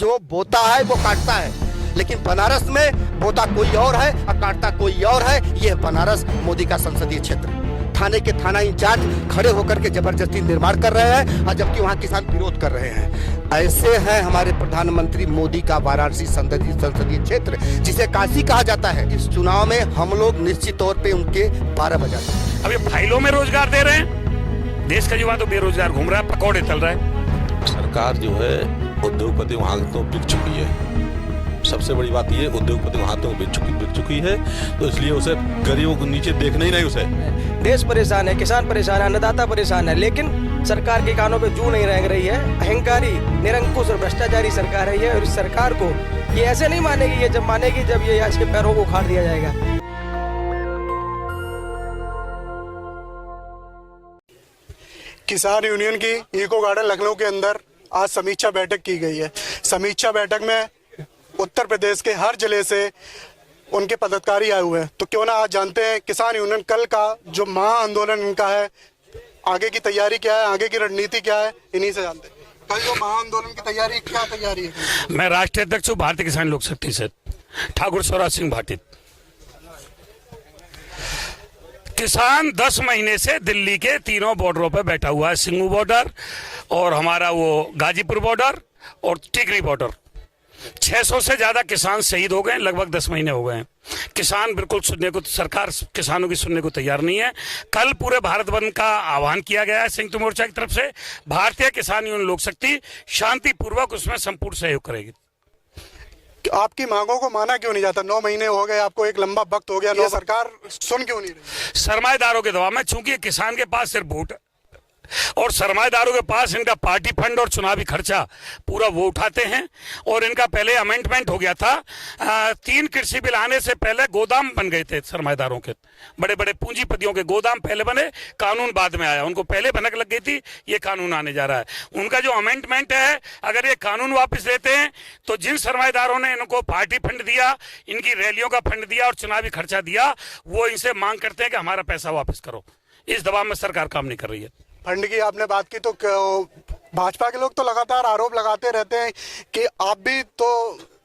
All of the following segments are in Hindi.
जो बोता है वो काटता है, लेकिन बनारस में बोता कोई और है और काटता कोई और है। यह बनारस मोदी का संसदीय क्षेत्र। थाने के थाना इंचार्ज खड़े होकर के जबरदस्ती निर्माण कर रहे हैं और जबकि वहां किसान विरोध कर रहे हैं। ऐसे है हमारे प्रधानमंत्री मोदी का वाराणसी संसदीय क्षेत्र, जिसे काशी कहा जाता है। इस चुनाव में हम लोग निश्चित तौर पे उनके 12 बजाते हैं। अब ये फाइलों में रोजगार दे रहे हैं, देश का युवा तो बेरोजगार घूम रहा है, पकौड़े तल रहा है। सरकार जो है उद्योगपति वहां तो बिक चुकी है। सबसे बड़ी बात ये, उद्योगपति वहां तो बिक चुकी है, तो इसलिए उसे गरीबों को नीचे देखना ही नहीं। उसे देश परेशान है, किसान परेशान है, अन्नदाता परेशान है, लेकिन सरकार के कानों पे जू नहीं रंग रही है। अहंकारी, निरंकुश और भ्रष्टाचारी सरकार है ये, और इस सरकार को ये ऐसे नहीं मानेगी। ये जब मानेगी जब ये इसके पैरों को उखाड़ दिया जाएगा। किसान यूनियन की इको गार्डन लखनऊ के अंदर आज समीक्षा बैठक की गई है। समीक्षा बैठक में उत्तर प्रदेश के हर जिले से उनके पदाधिकारी आए हुए हैं। तो क्यों ना आज जानते हैं किसान यूनियन कल का जो महा आंदोलन इनका है, आगे की तैयारी क्या है, आगे की रणनीति क्या है, इन्हीं से जानते हैं। कल जो महा आंदोलन की तैयारी, क्या तैयारी है? मैं राष्ट्रीय अध्यक्ष हूँ भारतीय किसान लोक शक्ति से, ठाकुर स्वराज सिंह भाटी। किसान 10 महीने से दिल्ली के तीनों बॉर्डरों पर बैठा हुआ है, सिंगू बॉर्डर और हमारा वो गाजीपुर बॉर्डर और टिकरी बॉर्डर। 600 से ज्यादा किसान शहीद हो गए, लगभग 10 महीने हो गए हैं। किसान बिल्कुल सुनने को, सरकार किसानों की सुनने को तैयार नहीं है। कल पूरे भारत बंद का आह्वान किया गया है संयुक्त मोर्चा की तरफ से। भारतीय किसान यूनियन लोक शक्ति शांतिपूर्वक उसमें संपूर्ण सहयोग करेगी। आपकी मांगों को माना क्यों नहीं जाता? 9 महीने हो गए आपको, एक लंबा वक्त हो गया, ये सरकार सुन क्यों नहीं रही? सरमाएदारों के दबाव में, चूंकि किसान के पास सिर्फ वोट और सरमाएदारों के पास इनका पार्टी फंड और चुनावी खर्चा पूरा वो उठाते हैं। और इनका पहले अमेंडमेंट हो गया था, 3 कृषि बिल आने से पहले गोदाम बन गए थे सरमाएदारों के, बड़े बड़े पूंजीपतियों के गोदाम पहले बने, कानून बाद में आया। उनको पहले भनक लग गई थी, ये कानून आने जा रहा है। उनका जो अमेंडमेंट है, अगर ये कानून वापस लेते हैं तो जिन सरमाएदारों ने इनको पार्टी फंड दिया, इनकी रैलियों का फंड दिया और चुनावी खर्चा दिया, वो इनसे मांग करते हैं कि हमारा पैसा वापस करो। इस दबाव में सरकार काम नहीं कर रही है। फंड की आपने बात की तो भाजपा के लोग तो लगातार आरोप लगाते रहते हैं कि आप भी तो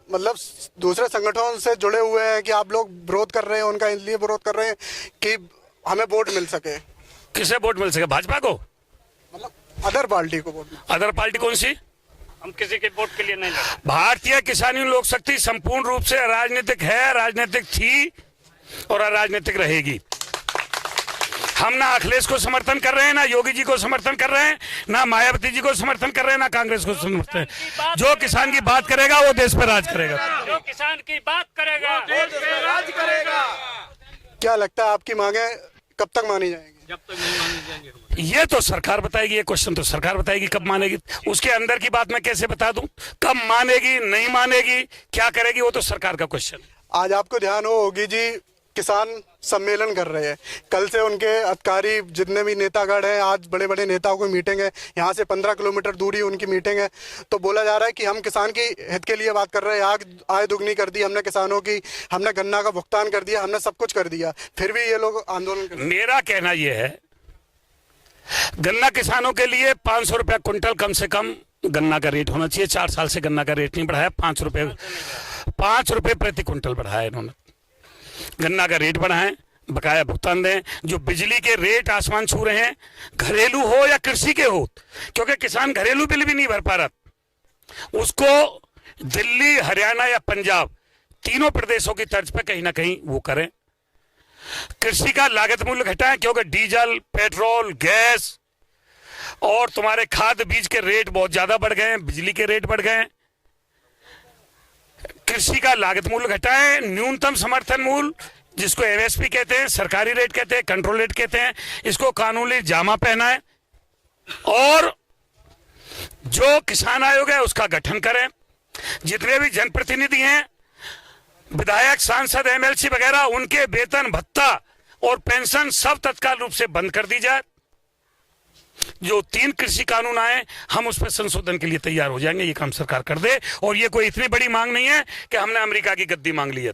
मतलब दूसरे संगठनों से जुड़े हुए हैं, कि आप लोग विरोध कर रहे हैं, उनका इसलिए विरोध कर रहे हैं कि हमें वोट मिल सके। किसे वोट मिल सके? भाजपा को? मतलब अदर पार्टी को वोट? अदर पार्टी कौन सी? हम किसी के वोट के लिए नहीं लड़े। भारतीय किसान यूनियन लोक शक्ति संपूर्ण रूप से राजनीतिक है, राजनीतिक थी और राजनीतिक रहेगी। हम ना अखिलेश को समर्थन कर रहे हैं, ना योगी जी को समर्थन कर रहे हैं, ना मायावती जी को समर्थन कर रहे हैं, ना कांग्रेस को समर्थन। जो किसान की बात करेगा वो देश पर राज करेगा। जो किसान की बात करेगा देश पे राज करेगा। क्या लगता है आपकी मांगे कब तक मानी जाएंगी? जब तक नहीं मानी जाएंगे ये तो सरकार बताएगी, ये क्वेश्चन तो सरकार बताएगी कब मानेगी। उसके अंदर की बात मैं कैसे बता दूं? कब मानेगी, नहीं मानेगी, क्या करेगी, वो तो सरकार का क्वेश्चन। आज आपको ध्यान हो, योगी जी किसान सम्मेलन कर रहे हैं। कल से उनके अधिकारी जितने भी नेतागढ़ हैं, आज बड़े बड़े नेताओं की मीटिंग है, यहाँ से 15 किलोमीटर दूरी उनकी मीटिंग है। तो बोला जा रहा है कि हम किसान की हित के लिए बात कर रहे हैं, आय दुगनी कर दी हमने किसानों की, हमने गन्ना का भुगतान कर दिया, हमने सब कुछ कर दिया, फिर भी ये लोग आंदोलन कर रहे हैं। मेरा कहना यह है, गन्ना किसानों के लिए 500 रुपया क्विंटल कम से कम गन्ना का रेट होना चाहिए। 4 साल से गन्ना का रेट नहीं बढ़ाया, 5 रुपये प्रति क्विंटल बढ़ाया इन्होंने। गन्ना का रेट बढ़ाएं, बकाया भुगतान दें। जो बिजली के रेट आसमान छू रहे हैं, घरेलू हो या कृषि के हो, क्योंकि किसान घरेलू बिल भी नहीं भर पा रहा, उसको दिल्ली, हरियाणा या पंजाब, तीनों प्रदेशों की तर्ज पे कहीं ना कहीं वो करें। कृषि का लागत मूल्य घटाएं, क्योंकि डीजल, पेट्रोल, गैस और तुम्हारे खाद बीज के रेट बहुत ज्यादा बढ़ गए हैं, बिजली के रेट बढ़ गए हैं। कृषि का लागत मूल्य घटाएं, न्यूनतम समर्थन मूल्य जिसको एमएसपी कहते हैं, सरकारी रेट कहते हैं, कंट्रोल रेट कहते हैं, इसको कानूनी जामा पहनाएं और जो किसान आयोग है उसका गठन करें। जितने भी जनप्रतिनिधि हैं, विधायक, सांसद, एमएलसी वगैरह, उनके वेतन, भत्ता और पेंशन सब तत्काल रूप से बंद कर दी जाए। जो 3 कृषि कानून आए, हम उसमें संशोधन के लिए तैयार हो जाएंगे, ये काम सरकार कर दे। और ये कोई इतनी बड़ी मांग नहीं है कि हमने अमेरिका की गद्दी मांग ली है।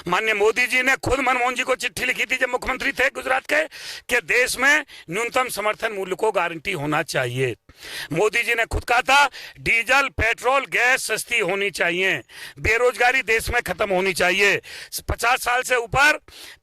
माननीय मोदी जी ने खुद मनमोहन जी को चिट्ठी लिखी थी जब मुख्यमंत्री थे गुजरात के, कि देश में न्यूनतम समर्थन मूल्य को गारंटी होना चाहिए। मोदी जी ने खुद कहा था डीजल पेट्रोल गैस सस्ती होनी चाहिए, बेरोजगारी देश में खत्म होनी चाहिए, 50 साल से ऊपर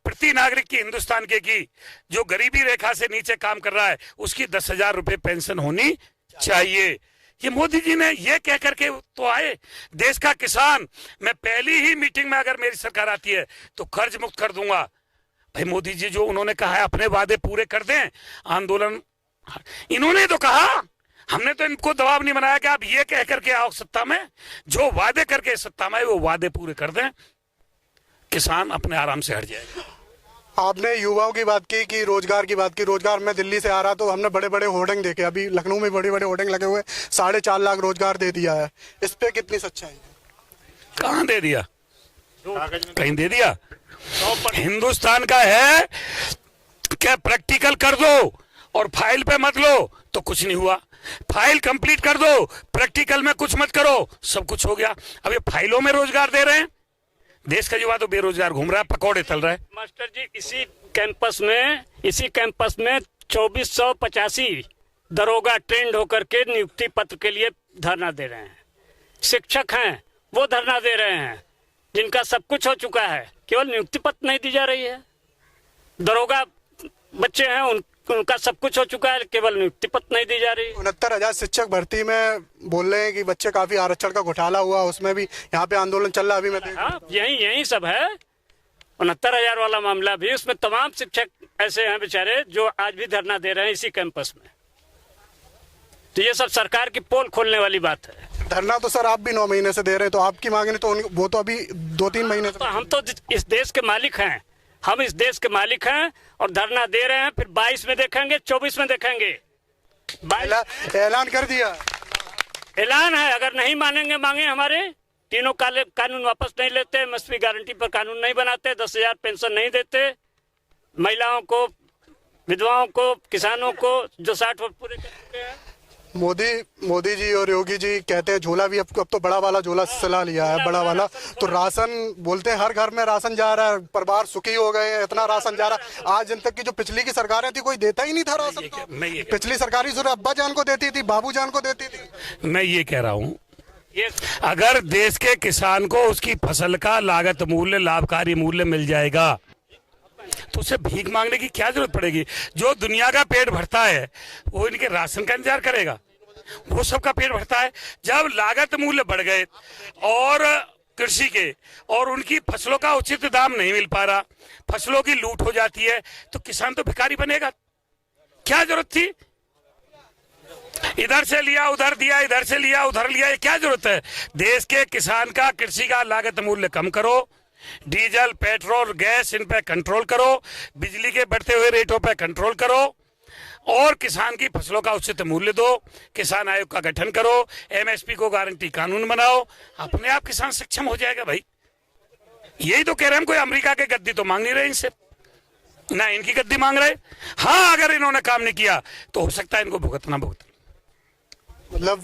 प्रति नागरिक की हिंदुस्तान की जो गरीबी रेखा से नीचे काम कर रहा है उसकी 10,000 रुपए पेंशन होनी चाहिए। ये मोदी जी ने ये कह करके तो आए। देश का किसान, मैं पहली ही मीटिंग में अगर मेरी सरकार आती है तो कर्ज मुक्त कर दूंगा। भाई मोदी जी जो उन्होंने कहा है अपने वादे पूरे कर दें। आंदोलन इन्होंने तो कहा, हमने तो इनको दबाव नहीं बनाया कि आप ये कह करके आओ सत्ता में, जो वादे करके सत्ता में वो वादे पूरे कर दें, किसान अपने आराम से हट जाएगा। आपने युवाओं की बात की कि रोजगार की बात की। रोजगार, मैं दिल्ली से आ रहा तो हमने बड़े बड़े होर्डिंग देखे, अभी लखनऊ में बड़े बड़े होर्डिंग लगे हुए, 4.5 लाख रोजगार दे दिया है। इस पे कितनी सच्चाई है? कहाँ दे दिया? कहीं दे दिया? हिंदुस्तान का है क्या? प्रैक्टिकल कर दो और फाइल पे मत लो तो कुछ नहीं हुआ। फाइल कंप्लीट कर दो, प्रैक्टिकल में कुछ मत करो, सब कुछ हो गया। अब ये फाइलों में रोजगार दे रहे हैं, देश का युवा तो बेरोजगार घूम रहा है, पकौड़े तल रहा है। मास्टर जी इसी कैंपस में 2485 दरोगा ट्रेंड होकर के नियुक्ति पत्र के लिए धरना दे रहे हैं। शिक्षक हैं वो धरना दे रहे हैं जिनका सब कुछ हो चुका है, केवल नियुक्ति पत्र नहीं दी जा रही है। दरोगा बच्चे हैं उनका सब कुछ हो चुका है, केवल नियुक्ति पत्र नहीं दी जा रही। 69,000 शिक्षक भर्ती में बोल रहे हैं कि बच्चे काफी आरक्षण का घोटाला हुआ, उसमें भी यहाँ पे आंदोलन चल रहा है। अभी मैं हाँ, यही सब है। 69,000 वाला मामला भी, उसमें तमाम शिक्षक ऐसे हैं बेचारे जो आज भी धरना दे रहे हैं इसी कैंपस में। तो ये सब सरकार की पोल खोलने वाली बात है। धरना तो सर आप भी 9 महीने से दे रहे हैं, तो आपकी मांगे नहीं, तो वो तो अभी 2-3 महीने से। तो हम तो इस देश के मालिक हैं, हम इस देश के मालिक हैं और धरना दे रहे हैं। फिर 22 में देखेंगे, 24 में देखेंगे। ऐलान कर दिया, ऐलान है, अगर नहीं मानेंगे मांगे हमारे तीनों कानून वापस नहीं लेते, एमएसपी गारंटी पर कानून नहीं बनाते, 10,000 पेंशन नहीं देते, महिलाओं को, विधवाओं को, किसानों को जो 60 वर्ष पूरे कर चुके हैं। मोदी जी और योगी जी कहते हैं झोला भी अब तो बड़ा वाला झोला सिला लिया है, बड़ा वाला। तो राशन बोलते हैं हर घर में राशन जा रहा है, परिवार सुखी हो गए हैं, इतना राशन जा रहा है। आज जन तक की जो पिछली की सरकारें थी कोई देता ही नहीं था राशन। पिछली सरकारी सिर्फ अब्बा जान को देती थी, बाबू जान को देती थी। मैं ये कह रहा हूँ, अगर देश के किसान को उसकी फसल का लागत मूल्य, लाभकारी मूल्य मिल जाएगा तो उसे भीख मांगने की क्या जरूरत पड़ेगी। जो दुनिया का पेट भरता है वो इनके राशन का इंतजार करेगा, वो सबका पेट भरता है। जब लागत मूल्य बढ़ गए और कृषि के और उनकी फसलों का उचित दाम नहीं मिल पा रहा, फसलों की लूट हो जाती है, तो किसान तो भिखारी बनेगा। क्या जरूरत थी? इधर से लिया उधर दिया, इधर से लिया उधर लिया, ये क्या जरूरत है? देश के किसान का, कृषि का लागत मूल्य कम करो, डीजल पेट्रोल गैस इन पे कंट्रोल करो, बिजली के बढ़ते हुए रेटों पे कंट्रोल करो और किसान की फसलों का उचित मूल्य दो। किसान आयोग का गठन करो, एमएसपी को गारंटी कानून बनाओ, अपने आप किसान सक्षम हो जाएगा। भाई यही तो कह रहे हैं, कोई अमेरिका के गद्दी तो मांग नहीं रहे इनसे, ना इनकी गद्दी मांग रहे। हाँ, अगर इन्होंने काम नहीं किया तो हो सकता है इनको भुगतना। मतलब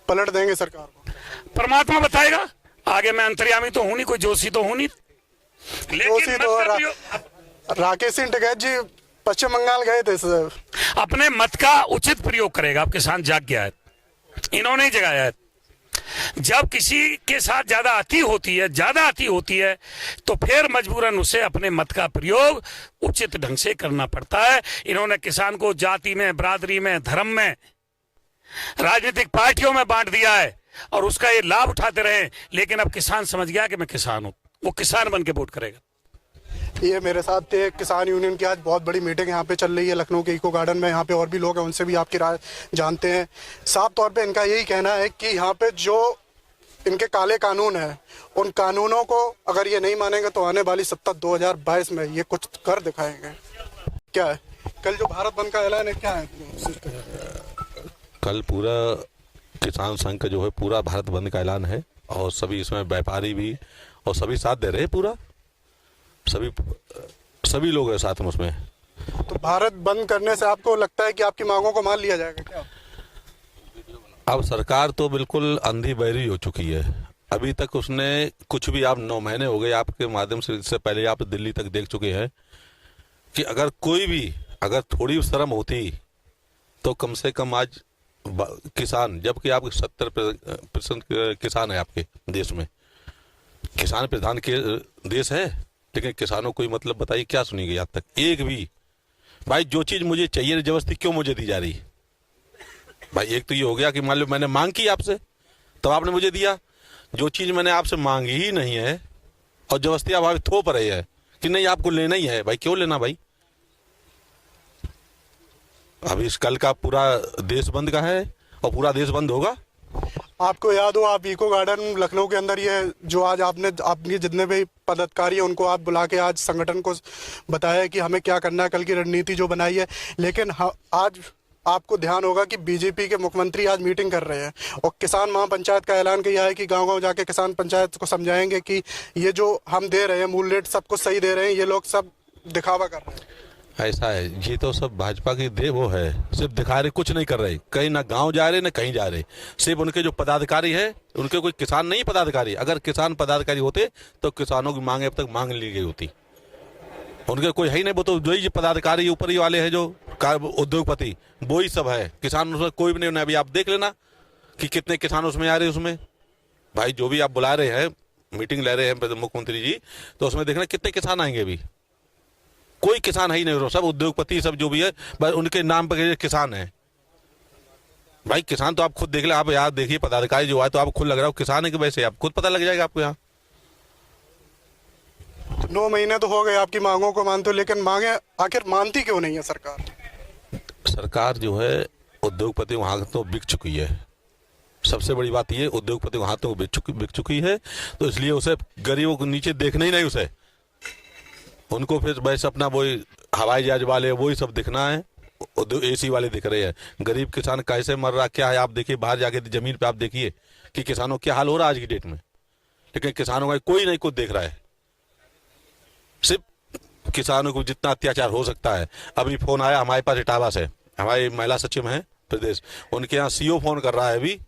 पलट देंगे सरकार को, परमात्मा बताएगा। आगे मैं अंतर्यामी तो हूं नहीं, कोई जोशी तो हूं नहीं, जोशी तो राकेश सिंह टिकैत जी पश्चिम बंगाल गए थे सर। अपने मत का उचित प्रयोग करेगा। अब किसान जाग गया है, इन्होंने ही जगाया है। जब किसी के साथ ज्यादा अति होती है तो फिर मजबूरन उसे अपने मत का प्रयोग उचित ढंग से करना पड़ता है। इन्होंने किसान को जाति में, बरादरी में, धर्म में, राजनीतिक पार्टियों में बांट दिया है और उसका ये लाभ उठाते रहे। लेकिन अब किसान समझ गया कि मैं किसान हूं, वो किसान बन के वोट करेगा। ये मेरे साथ थे किसान यूनियन की आज बहुत बड़ी मीटिंग यहाँ पे चल रही है लखनऊ के इको गार्डन में। यहाँ पे और भी लोग हैं, उनसे भी आपकी राय जानते हैं। साफ तौर पे इनका यही कहना है कि यहाँ पे जो इनके काले कानून है, उन कानूनों को अगर ये नहीं मानेंगे तो आने वाली सत्ता 2022 में ये कुछ कर दिखाएंगे। क्या है कल जो भारत बंद का ऐलान है, क्या है? कल पूरा किसान संघ का जो है पूरा भारत बंद का ऐलान है और सभी इसमें व्यापारी भी और सभी साथ दे रहे हैं, पूरा सभी लोग हैं साथ में उसमें। तो भारत बंद करने से आपको लगता है कि आपकी मांगों को मान लिया जाएगा क्या? अब सरकार तो बिल्कुल अंधी बहरी हो चुकी है। अभी तक उसने कुछ भी, आप 9 महीने हो गए आपके माध्यम से, इससे पहले आप दिल्ली तक देख चुके हैं कि अगर कोई भी, अगर थोड़ी शर्म होती तो कम से कम आज किसान, जबकि आपके 70% किसान है आपके देश में, किसान प्रधान के देश है, लेकिन किसानों को मतलब बताइए क्या सुनी गई आज तक एक भी? भाई जो चीज मुझे चाहिए जबरदस्ती क्यों मुझे दी जा रही? भाई एक तो ये हो गया कि मान लो मैंने मांग की आपसे तो आपने मुझे दिया, जो चीज मैंने आपसे मांगी ही नहीं है और जबरदस्ती आप अभी थोप रहे हैं कि नहीं आपको लेना ही है। भाई क्यों लेना भाई? अभी इस कल का पूरा देश बंद का है और पूरा देश बंद होगा। आपको याद हो, आप इको गार्डन लखनऊ के अंदर ये जो आज आपके जितने भी पदाधिकारी हैं उनको आप बुला के आज संगठन को बताया कि हमें क्या करना है, कल की रणनीति जो बनाई है। लेकिन आज आपको ध्यान होगा कि बीजेपी के मुख्यमंत्री आज मीटिंग कर रहे हैं और किसान महापंचायत का ऐलान किया है कि गांव-गांव जाके किसान पंचायत को समझाएंगे कि ये जो हम दे रहे हैं मूल रेट सबको सही दे रहे हैं, ये लोग सब दिखावा कर रहे हैं। ऐसा है, ये तो सब भाजपा की वो है, सिर्फ दिखा रहे, कुछ नहीं कर रहे, कहीं ना गांव जा रहे ना कहीं जा रहे। सिर्फ उनके जो पदाधिकारी है, उनके कोई किसान नहीं पदाधिकारी, अगर किसान पदाधिकारी होते तो किसानों की मांग अब तक मांग ली गई होती। उनके कोई है ही नहीं, वो तो जो ही पदाधिकारी ऊपर ही वाले हैं जो उद्योगपति, वो ही सब है। किसान उसमें कोई भी नहीं। अभी आप देख लेना कि कितने किसान उसमें आ रहे हैं। उसमें भाई जो भी आप बुला रहे हैं, मीटिंग ले रहे हैं मुख्यमंत्री जी, तो उसमें देखना कितने किसान आएंगे। अभी कोई किसान है ही नहीं, सब उद्योगपति सब जो भी है बस उनके नाम पर किसान है। भाई किसान तो आप खुद देख ले, आप यार देखिए पदाधिकारी जो है तो आप खुद लग रहा हो किसान है कि वैसे आप खुद पता लग जाएगा आपको। यहाँ 9 महीने तो हो गए आपकी मांगों को मानते हो, लेकिन मांगे आखिर मानती क्यों नहीं है सरकार? सरकार जो है उद्योगपतियों के हाथों बिक चुकी है। सबसे बड़ी बात ये, उद्योगपतियों के हाथों बिक चुकी है, तो इसलिए उसे गरीबों को नीचे देखना ही नहीं। उसे उनको फिर वैसे अपना वही हवाई जहाज वाले वही सब दिखना है, एसी वाले दिख रहे हैं। गरीब किसान कैसे मर रहा क्या है आप देखिए, बाहर जाके जमीन पे आप देखिए कि किसानों क्या हाल हो रहा है आज की डेट में। लेकिन किसानों का कोई नहीं कुछ देख रहा है, सिर्फ किसानों को जितना अत्याचार हो सकता है। अभी फोन आया हमारे पास इटावा से, हमारी महिला सचिव हैं प्रदेश, उनके यहाँ सीओ फोन कर रहा है अभी,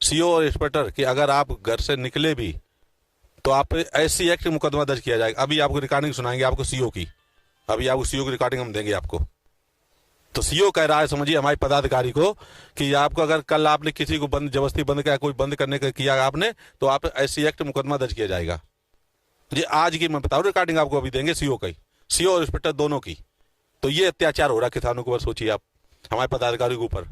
सीओ और इंस्पेक्टर, कि अगर आप घर से निकले भी तो आप ऐसी एक्ट मुकदमा दर्ज किया जाएगा। अभी आपको रिकॉर्डिंग सुनाएंगे आपको सीओ की, अभी आपको सीओ की रिकॉर्डिंग हम देंगे आपको। तो सीओ कह रहा है, समझिए हमारे पदाधिकारी को, कि आपको अगर कल आपने किसी को बंद जबरदस्ती बंद किया, कोई बंद करने का किया आपने, तो आप ऐसी एक्ट मुकदमा दर्ज किया जाएगा। ये आज की मैं बताऊँ रिकॉर्डिंग आपको अभी देंगे सीओ की, सीओ और इंस्पेक्टर दोनों की। तो ये अत्याचार हो रहा है किसानों के ऊपर, सोचिए आप, हमारे पदाधिकारी के ऊपर।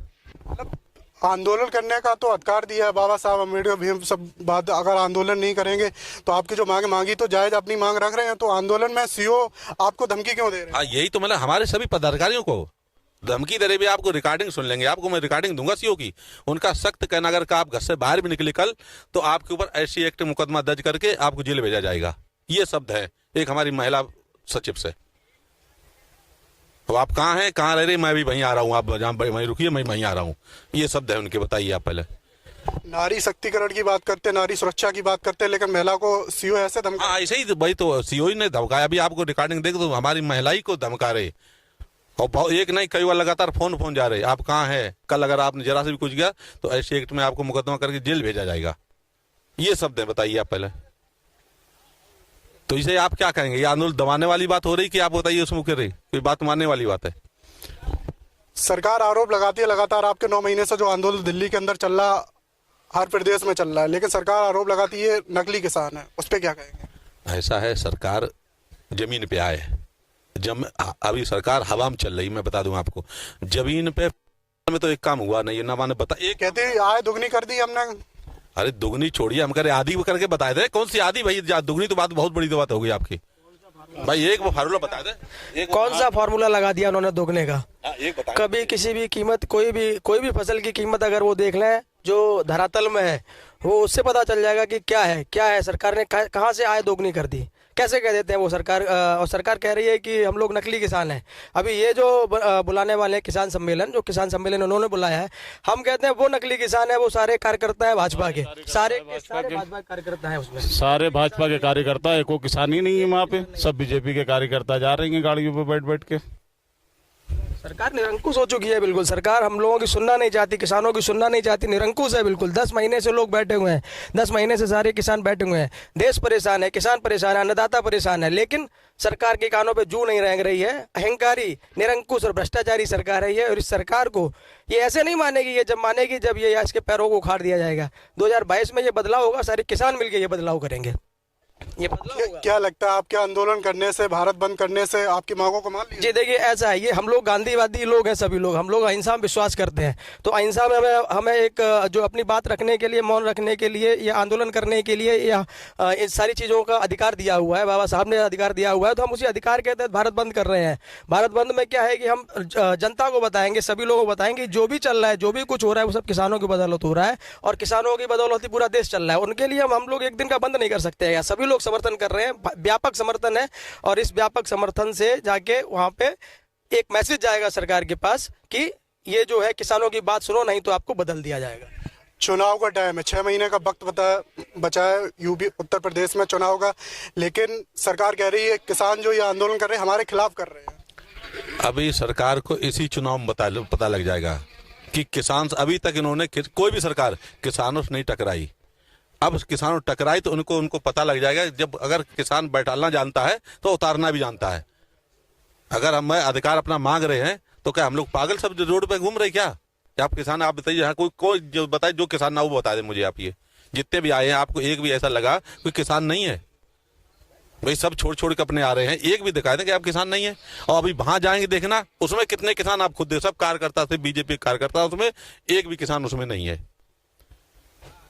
मतलब आंदोलन करने का तो अधिकार दिया है बाबा साहब अम्बेडकर भी, हम सब बात, अगर आंदोलन नहीं करेंगे तो आपकी जो मांगी तो जायज अपनी मांग रख रहे हैं, तो आंदोलन में सीओ आपको धमकी क्यों दे रहे हैं? हाँ यही तो मतलब हमारे सभी पदाधिकारियों को धमकी दे रहे भी, आपको रिकॉर्डिंग सुन लेंगे, आपको मैं रिकॉर्डिंग दूंगा सीओ की। उनका सख्त कहना, अगर आप घर से बाहर भी निकले कल तो आपके ऊपर ऐसी एक्ट मुकदमा दर्ज करके आपको जेल भेजा जाएगा। ये शब्द है एक हमारी महिला सचिव से। तो आप कहाँ हैं, कहाँ रह रहे, मैं भी वहीं आ रहा हूँ, आप जहाँ वहीं रुकिए, मैं वहीं आ रहा हूँ। ये शब्द है उनके, बताइए आप पहले। नारी शक्तिकरण की बात करते, नारी सुरक्षा की बात करते, लेकिन महिला को सीओ ऐसे धमका। हाँ ऐसे ही भाई, तो सीओ ही ने धमकाया। अभी आपको रिकॉर्डिंग देख तो हमारी महिला ही को धमका रहे, और एक नहीं कई बार लगातार फोन जा रहे, आप कहाँ हैं, कल अगर आपने जरा से भी कुछ किया तो ऐसे एक्ट में आपको मुकदमा करके जेल भेजा जाएगा। ये शब्द है, बताइए आप पहले। तो इसे आप क्या कहेंगे, ये आंदोलन दबाने वाली बात हो रही कि आप बताइए उसमें कह रही कोई बात मानने वाली बात है? सरकार आरोप लगाती है लगातार, आपके 9 महीने से जो आंदोलन दिल्ली के अंदर चल रहा, हर प्रदेश में चल रहा है, लेकिन सरकार आरोप लगाती है नकली किसान है, उस पर क्या कहेंगे? ऐसा है, सरकार जमीन पे आए, अभी सरकार हवा में चल रही, मैं बता दूं आपको। जमीन पे में तो एक काम हुआ नहीं, ना माने बता, एक कहते आय दुगनी कर दी हमने। अरे दुगनी छोड़िए, हम करे आधी करके बताए थे। कौन सी आधी भाई, दुगनी तो बात बहुत बड़ी तो बात हो गई आपकी। भाई एक वो फार्मूला बता दे, कौन सा फार्मूला लगा दिया उन्होंने दोगुने का? एक बता। कभी किसी भी कीमत, कोई भी फसल की कीमत अगर वो देख लें जो धरातल में है, वो उससे पता चल जाएगा कि क्या है। सरकार ने कहाँ से आय दोगुनी कर दी, कैसे कह देते हैं वो सरकार। और सरकार कह रही है कि हम लोग नकली किसान हैं। अभी ये जो बुलाने वाले किसान सम्मेलन, जो किसान सम्मेलन उन्होंने बुलाया है, हम कहते हैं वो नकली किसान है, वो सारे कार्यकर्ता है भाजपा के, सारे भाजपा के कार्यकर्ता है उसमें, सारे भाजपा के कार्यकर्ता है, कोई किसान ही नहीं है वहाँ पे, सब बीजेपी के कार्यकर्ता जा रहे हैं गाड़ियों पे बैठ के। सरकार निरंकुश हो चुकी है। बिल्कुल सरकार हम लोगों की सुनना नहीं चाहती, किसानों की सुनना नहीं चाहती, निरंकुश है बिल्कुल। 10 महीने से लोग बैठे हुए हैं, 10 महीने से सारे किसान बैठे हुए हैं। देश परेशान है, किसान परेशान है, अन्नदाता परेशान है, लेकिन सरकार के कानों पे जू नहीं रेंग रही है। अहंकारी, निरंकुश और भ्रष्टाचारी सरकार है ये, और इस सरकार को ये ऐसे नहीं मानेगी, ये जब मानेगी जब ये इसके पैरों को उखाड़ दिया जाएगा। 2022 में ये बदलाव होगा, सारे किसान मिलकर ये बदलाव करेंगे, ये बदलाव होगा। क्या लगता है आपके आंदोलन करने से, भारत बंद करने से आपकी मांगों को मान लिया? जी देखिए ऐसा है, ये हम लोग गांधीवादी लोग हैं, सभी लोग हम लोग अहिंसा में विश्वास करते हैं। तो अहिंसा में हमें एक जो अपनी बात रखने के लिए, मौन रखने के लिए या आंदोलन करने के लिए या इन सारी चीज़ों का अधिकार दिया हुआ है, बाबा साहब ने अधिकार दिया हुआ है। तो हम उसी अधिकार के तहत भारत बंद कर रहे हैं। भारत बंद में क्या है कि हम जनता को बताएंगे, सभी लोगों को बताएंगे जो भी चल रहा है, जो भी कुछ हो रहा है, वो सब किसानों की बदौलत हो रहा है, और किसानों की बदौलत ही पूरा देश चल रहा है। उनके लिए हम लोग एक दिन का बंद नहीं कर सकते हैं। सभी लोग समर्थन कर रहे हैं, व्यापक समर्थन है, और इस व्यापक समर्थन से जाके वहां पे एक मैसेज जाएगा सरकार के पास कि ये जो है किसानों की बात सुनो, नहीं तो आपको बदल दिया जाएगा। चुनाव का टाइम है, 6 महीने का वक्त बचा है यूपी उत्तर प्रदेश में चुनाव का, लेकिन सरकार कह रही है किसान जो ये आंदोलन कर रहे हैं हमारे खिलाफ कर रहे हैं। अभी सरकार को इसी चुनाव में पता लग जाएगा कि किसान, अभी तक इन्होंने कोई भी सरकार किसानों से नहीं टकराई। अब किसानों टकराई तो उनको पता लग जाएगा। जब अगर किसान बैठालना जानता है तो उतारना भी जानता है। अगर हम अधिकार अपना मांग रहे हैं तो क्या हम लोग पागल सब रोड पे घूम रहे क्या? आप किसान, आप बताइए, यहाँ कोई जो बताए, जो किसान ना वो बता दे मुझे। आप ये जितने भी आए हैं, आपको एक भी ऐसा लगा कोई किसान नहीं है? भाई सब छोड़ के अपने आ रहे हैं, एक भी दिखाए थे कि आप किसान नहीं है। और अभी वहां जाएंगे देखना, उसमें कितने किसान आप खुद देख, सब कार्यकर्ता थे, बीजेपी कार्यकर्ता, उसमें एक भी किसान उसमें नहीं है।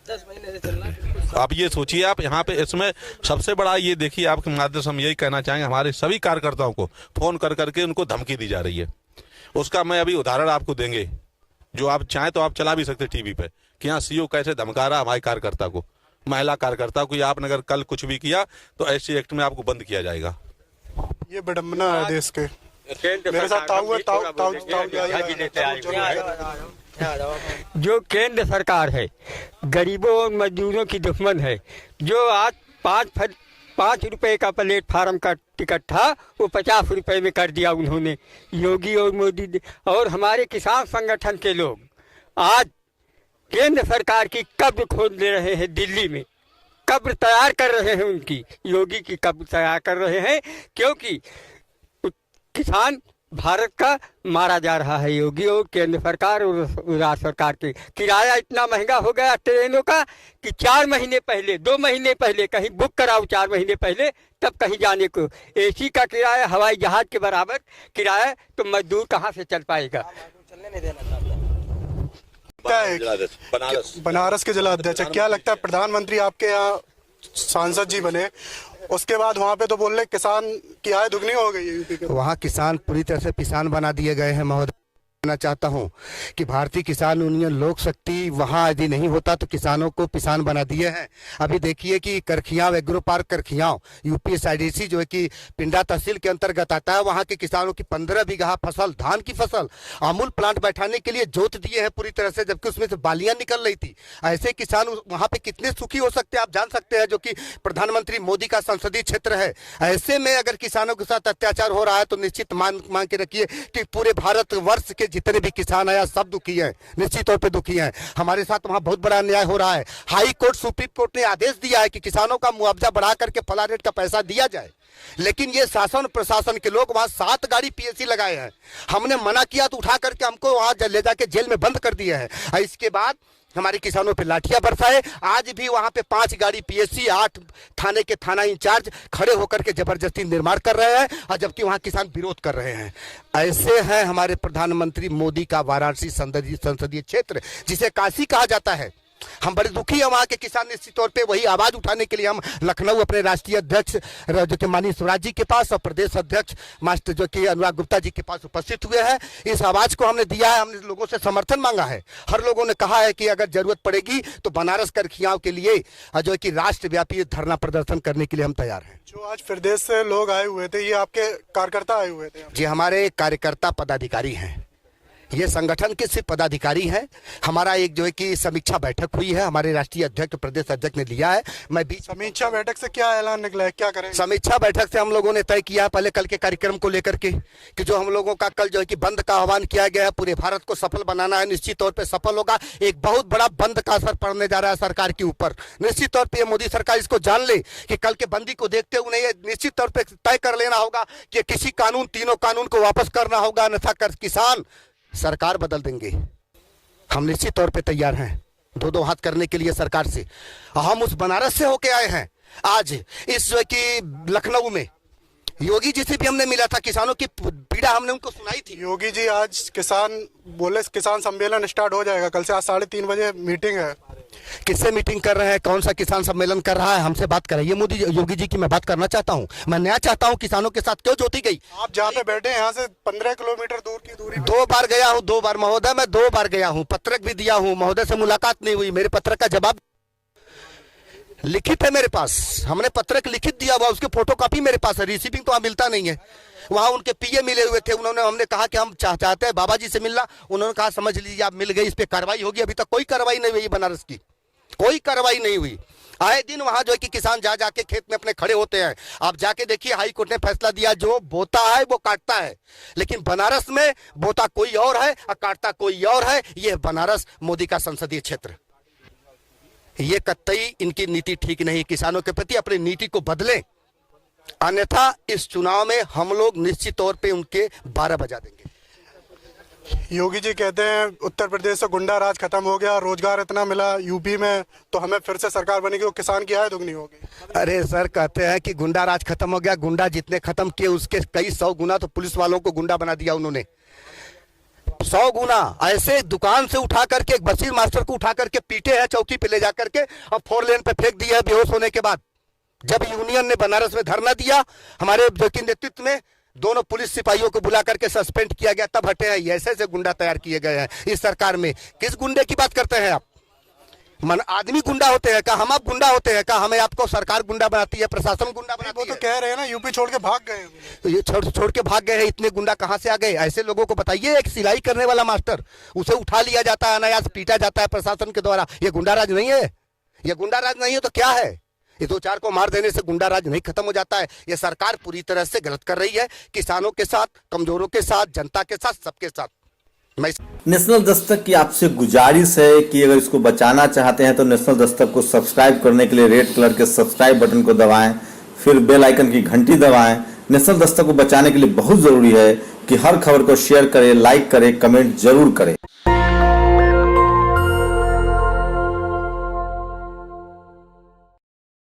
10 महीने से चल रहा है। आप ये सोचिए, आप यहाँ पे इसमें सबसे बड़ा ये देखिए, आपके माध्यम से हम यही कहना चाहेंगे, हमारे सभी कार्यकर्ताओं को फोन कर करके उनको धमकी दी जा रही है। उसका मैं अभी उदाहरण आपको देंगे, जो आप चाहें तो आप चला भी सकते टीवी पे, कि यहाँ सीओ कैसे धमका रहा हमारे कार्यकर्ता को, महिला कार्यकर्ता को। आपने अगर कल कुछ भी किया तो ऐसी एक्ट में आपको बंद किया जाएगा। ये विडम्बना है देश के। मेरे साथ जो केंद्र सरकार है गरीबों और मजदूरों की दुश्मन है। जो आज 5 रुपए का प्लेटफार्म का टिकट था वो 50 रुपए में कर दिया उन्होंने, योगी और मोदी और हमारे किसान संगठन के लोग आज केंद्र सरकार की कब्र खोद ले रहे हैं। दिल्ली में कब्र तैयार कर रहे हैं, उनकी योगी की कब्र तैयार कर रहे हैं, क्योंकि किसान भारत का मारा जा रहा है। योगी और केंद्र सरकार और राज्य सरकार के किराया इतना महंगा हो गया ट्रेनों का कि 4 महीने पहले, 2 महीने पहले कहीं बुक कराओ, 4 महीने पहले, तब कहीं जाने को एसी का किराया हवाई जहाज के बराबर किराया, तो मजदूर कहाँ से चल पाएगा? बनारस के जिलाध्यक्ष, क्या लगता है प्रधानमंत्री आपके यहाँ सांसद जी बने, उसके बाद वहाँ पे तो बोल रहे किसान की आय दुगनी हो गई है यूपी के? वहाँ किसान पूरी तरह से किसान बना दिए गए हैं महोदय। कहना चाहता हूँ कि भारतीय किसान यूनियन लोक शक्ति वहाँ यदि नहीं होता तो किसानों को किसान बना दिए हैं। अभी देखिए कि करखियाव एग्रो पार्क करखियाव यूपीएसआईडीसी जो है कि पिंडा तहसील के अंतर्गत आता है, वहाँ के किसानों की 15 बीघा फसल, धान की फसल, अमूल प्लांट बैठाने के लिए जोत दिए हैं पूरी तरह से, जबकि उसमें से बालियां निकल रही थी। ऐसे किसान वहाँ पे कितने सुखी हो सकते हैं आप जान सकते हैं, जो कि प्रधानमंत्री मोदी का संसदीय क्षेत्र है। ऐसे में अगर किसानों के साथ अत्याचार हो रहा है तो निश्चित मान के रखिए कि पूरे भारत वर्ष के जितने भी किसान हैं सब दुखी हैं, निश्चित तौर पे दुखी हैं। हमारे साथ वहां बहुत बड़ा अन्याय हो रहा है। हाई कोर्ट, सुप्रीम कोर्ट ने आदेश दिया है कि किसानों का मुआवजा बढ़ा करके फला रेट का पैसा दिया जाए, लेकिन ये शासन प्रशासन के लोग वहां 7 गाड़ी पीएससी लगाए हैं। हमने मना किया तो उठा करके हमको वहां ले जाके जेल में बंद कर दिया है। इसके बाद हमारे किसानों पे लाठियां बरसाए। आज भी वहां पे 5 गाड़ी पीएससी, 8 थाने के थाना इंचार्ज खड़े होकर के जबरदस्ती निर्माण कर रहे हैं, और जबकि वहां किसान विरोध कर रहे हैं। ऐसे है हमारे प्रधानमंत्री मोदी का वाराणसी संसदीय क्षेत्र, जिसे काशी कहा जाता है। हम बड़े दुखी हैं वहाँ के किसान। निश्चित तौर पे वही आवाज उठाने के लिए हम लखनऊ अपने राष्ट्रीय अध्यक्ष जो कि माननीय स्वराज जी के पास और प्रदेश अध्यक्ष मास्टर जो कि अनुराग गुप्ता जी के पास उपस्थित हुए हैं। इस आवाज को हमने दिया है, हमने लोगों से समर्थन मांगा है। हर लोगों ने कहा है कि अगर जरूरत पड़ेगी तो बनारस करखियाव के लिए जो कि राष्ट्रव्यापी धरना प्रदर्शन करने के लिए हम तैयार हैं। जो आज प्रदेश से लोग आए हुए थे, ये आपके कार्यकर्ता आए हुए थे? जी, हमारे कार्यकर्ता पदाधिकारी हैं। ये संगठन के सिर्फ पदाधिकारी हैं। हमारा एक जो है कि समीक्षा बैठक हुई है, हमारे राष्ट्रीय अध्यक्ष प्रदेश अध्यक्ष ने लिया है। मैं बीच समीक्षा बैठक से क्या ऐलान निकला है, क्या करेंगे? समीक्षा बैठक से हम लोगों ने तय किया पहले कल के कार्यक्रम को लेकर के कि जो हम लोगों का कल जो है कि बंद का आह्वान किया गया है, पूरे भारत को सफल बनाना है, निश्चित तौर पे सफल होगा। एक बहुत बड़ा बंद का असर पड़ने जा रहा है सरकार के ऊपर। निश्चित तौर पे मोदी सरकार इसको जान ले कि कल के बंदी को देखते हुए ये निश्चित तौर पे तय कर लेना होगा कि किसी कानून, तीनों कानून को वापस करना होगा, अन्यथा कर किसान सरकार बदल देंगे। हम निश्चित तौर पे तैयार हैं दो हाथ करने के लिए सरकार से। हम उस बनारस से होके आए हैं। आज इस जो है कि लखनऊ में योगी जी से भी हमने मिला था, किसानों की पीड़ा हमने उनको सुनाई थी। योगी जी आज किसान सम्मेलन स्टार्ट हो जाएगा कल से। आज 3:30 बजे मीटिंग है। किससे मीटिंग कर रहे हैं, कौन सा किसान सम्मेलन कर रहा है, हमसे बात करें। ये मोदी योगी जी की मैं बात करना चाहता हूँ। मैं नया चाहता हूँ किसानों के साथ क्यों जोती गई। आप जहाँ पे बैठे हैं यहाँ से 15 किलोमीटर दूर की दूरी। 2 बार गया हूँ, 2 बार महोदय, मैं 2 बार गया हूँ, पत्रक भी दिया हूँ। महोदय से मुलाकात नहीं हुई, मेरे पत्रक का जवाब लिखित है मेरे पास। हमने पत्रक लिखित दिया हुआ, उसके फोटोकॉपी मेरे पास है। रिसीविंग तो वहाँ मिलता नहीं है। वहाँ उनके पीए मिले हुए थे, उन्होंने, हमने कहा कि हम चाहते हैं बाबा जी से मिलना। उन्होंने कहा समझ लीजिए आप मिल गए, इस पे कार्रवाई होगी। अभी तक कोई कार्रवाई नहीं हुई बनारस की, कोई कार्रवाई नहीं हुई। आए दिन वहां जो है कि किसान जा जाके खेत में अपने खड़े होते हैं। आप जाके देखिए, हाई कोर्ट ने फैसला दिया, जो बोता है वो काटता है। लेकिन बनारस में बोता कोई और है और काटता कोई और है। ये बनारस मोदी का संसदीय क्षेत्र, ये कतई इनकी नीति ठीक नहीं। किसानों के प्रति अपनी नीति को बदलें, अन्यथा इस चुनाव में हम लोग निश्चित तौर पे उनके 12 बजा देंगे। योगी जी कहते हैं उत्तर प्रदेश से गुंडा राज खत्म हो गया, रोजगार इतना मिला यूपी में, तो हमें फिर से सरकार बनेगी तो किसान की आय दुगनी होगी। अरे सर, कहते हैं कि गुंडा राज खत्म हो गया। गुंडा जितने खत्म किए उसके कई 100 गुना तो पुलिस वालों को गुंडा बना दिया उन्होंने। 100 गुना ऐसे दुकान से उठा करके एक बशीर मास्टर को उठा करके पीटे हैं, चौकी पे ले जा करके और 4 लेन पे फेंक दिया है बेहोश होने के बाद। जब यूनियन ने बनारस में धरना दिया, हमारे जो कि नेतृत्व में दोनों पुलिस सिपाहियों को बुला करके सस्पेंड किया गया, तब हटे हैं। ऐसे ऐसे गुंडा तैयार किए गए हैं इस सरकार में। किस गुंडे की बात करते हैं आप? मन आदमी गुंडा होते हैं क्या? हम आप गुंडा होते हैं क्या? हमें आपको सरकार गुंडा बनाती है, प्रशासन गुंडा बनाती है। वो तो कह रहे हैं ना यूपी छोड़ के भाग गए। तो ये छोड़ के भाग गए हैं। इतने गुंडा कहां से आ गए? ऐसे लोगों को बताइए। एक सिलाई करने वाला मास्टर, उसे उठा लिया जाता है, अनायास पीटा जाता है प्रशासन के द्वारा। ये गुंडा राज नहीं है? ये गुंडा राज नहीं है तो क्या है? ये 2-4 को मार देने से गुंडा राज नहीं खत्म हो जाता है। ये सरकार पूरी तरह से गलत कर रही है, किसानों के साथ, कमजोरों के साथ, जनता के साथ, सबके साथ। नेशनल दस्तक की आपसे गुजारिश है कि अगर इसको बचाना चाहते हैं तो नेशनल दस्तक को सब्सक्राइब करने के लिए रेड कलर के सब्सक्राइब बटन को दबाएं, फिर बेल आइकन की घंटी दबाएं। नेशनल दस्तक को बचाने के लिए बहुत जरूरी है कि हर खबर को शेयर करें, लाइक करें, कमेंट जरूर करें।